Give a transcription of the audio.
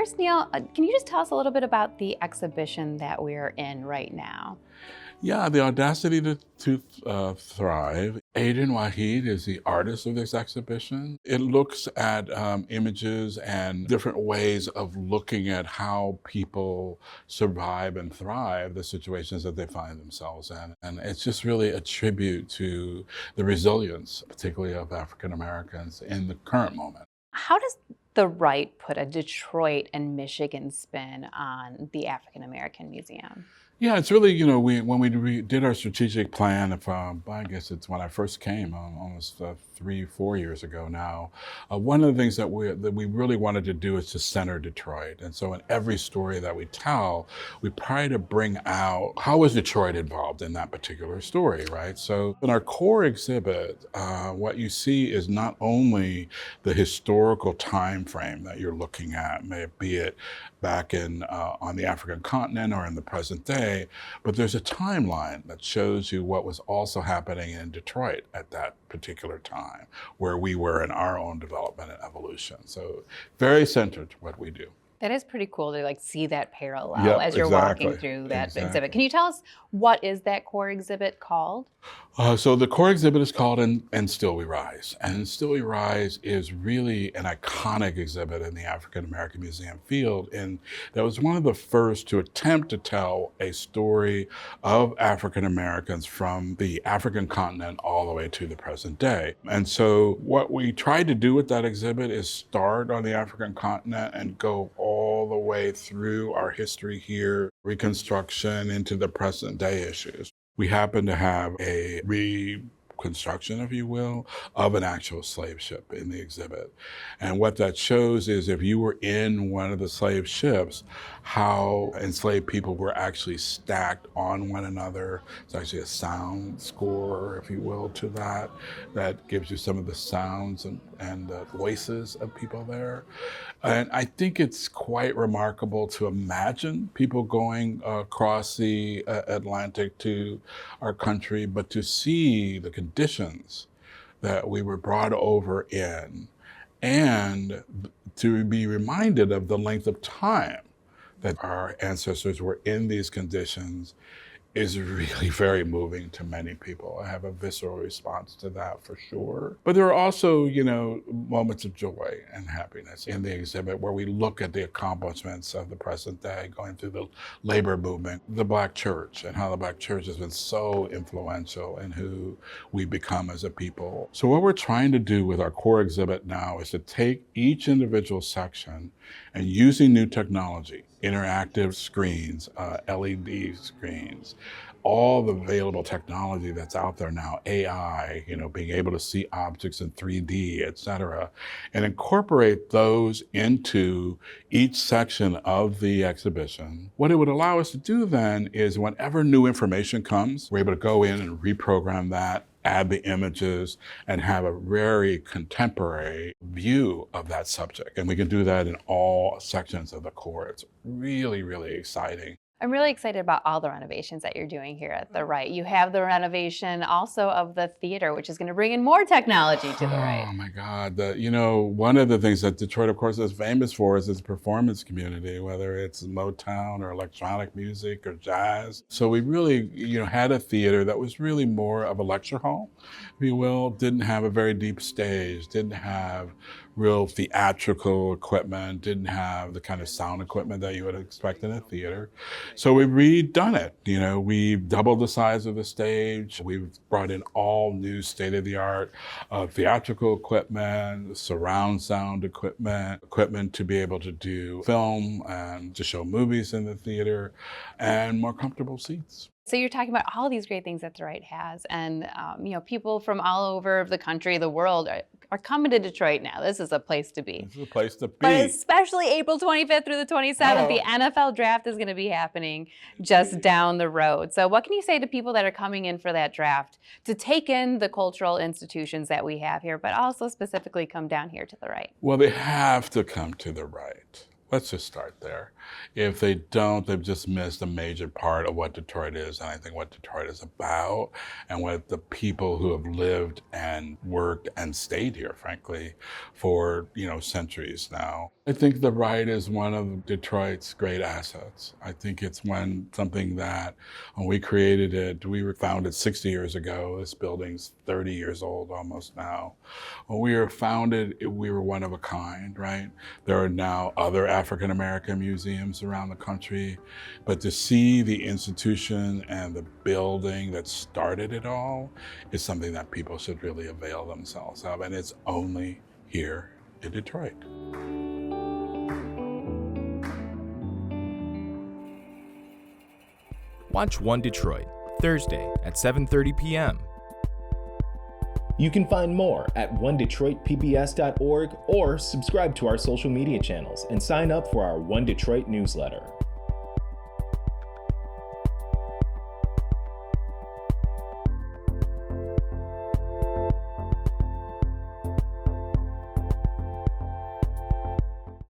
first, Neil, can you just tell us a little bit about the exhibition that we're in right now? Yeah, the audacity to thrive. Aiden Wahid is the artist of this exhibition. It looks at images and different ways of looking at how people survive and thrive the situations that they find themselves in. And it's just really a tribute to the resilience, particularly of African Americans in the current moment. How does the Wright put a Detroit and Michigan spin on the African American Museum? Yeah, it's really, when we did our strategic plan, I guess it's when I first came, almost 3, 4 years ago now, one of the things that we really wanted to do is to center Detroit. And so in every story that we tell, we try to bring out how was Detroit involved in that particular story, right? So in our core exhibit, what you see is not only the historical time frame that you're looking at, be it back in on the African continent or in the present day, but there's a timeline that shows you what was also happening in Detroit at that particular time, where we were in our own development and evolution. So very centered to what we do. That is pretty cool to see that parallel Yep, as you're walking exactly. through that exhibit. Exactly. Can you tell us what is that core exhibit called? So the core exhibit is called And Still We Rise. And Still We Rise is really an iconic exhibit in the African American Museum field. And that was one of the first to attempt to tell a story of African Americans from the African continent all the way to the present day. And so what we tried to do with that exhibit is start on the African continent and go all the way through our history here, Reconstruction into the present day issues. We happen to have a reconstruction, if you will, of an actual slave ship in the exhibit. And what that shows is if you were in one of the slave ships, how enslaved people were actually stacked on one another. It's actually a sound score, if you will, to that. That gives you some of the sounds and the voices of people there. And I think it's quite remarkable to imagine people going across the Atlantic to our country, but to see the conditions that we were brought over in, and to be reminded of the length of time that our ancestors were in these conditions is really very moving to many people. I have a visceral response to that for sure. But there are also, moments of joy and happiness in the exhibit where we look at the accomplishments of the present day, going through the labor movement, the Black church, and how the Black church has been so influential in who we become as a people. So what we're trying to do with our core exhibit now is to take each individual section and using new technology, interactive screens, LED screens, all the available technology that's out there now, AI, being able to see objects in 3D, et cetera, and incorporate those into each section of the exhibition. What it would allow us to do then is whenever new information comes, we're able to go in and reprogram that, add the images, and have a very contemporary view of that subject. And we can do that in all sections of the core. It's really, really exciting. I'm really excited about all the renovations that you're doing here at the Wright. You have the renovation also of the theater, which is going to bring in more technology to the Wright. Oh my God. One of the things that Detroit, of course, is famous for is its performance community, whether it's Motown or electronic music or jazz. So we really, had a theater that was really more of a lecture hall, if you will, didn't have a very deep stage, didn't have real theatrical equipment, didn't have the kind of sound equipment that you would expect in a theater. So we've redone it. We've doubled the size of the stage. We've brought in all new state-of-the-art theatrical equipment, surround sound equipment to be able to do film and to show movies in the theater, and more comfortable seats. So you're talking about all these great things that the Wright has, and people from all over the country, the world, are coming to Detroit now. This is a place to be. This is a place to be. But especially April 25th through the 27th, the NFL draft is going to be happening just down the road. So what can you say to people that are coming in for that draft to take in the cultural institutions that we have here, but also specifically come down here to the Wright? Well, they have to come to the Wright. Let's just start there. If they don't, they've just missed a major part of what Detroit is, and I think what Detroit is about, and what the people who have lived and worked and stayed here, frankly, for centuries now. I think the Wright is one of Detroit's great assets. I think it's something that when we created it, we were founded 60 years ago. This building's 30 years old almost now. When we were founded, we were one of a kind, right? There are now other African American museums around the country, but to see the institution and the building that started it all is something that people should really avail themselves of, and it's only here in Detroit. Watch One Detroit, Thursday at 7:30 p.m. You can find more at onedetroitpbs.org or subscribe to our social media channels and sign up for our One Detroit newsletter.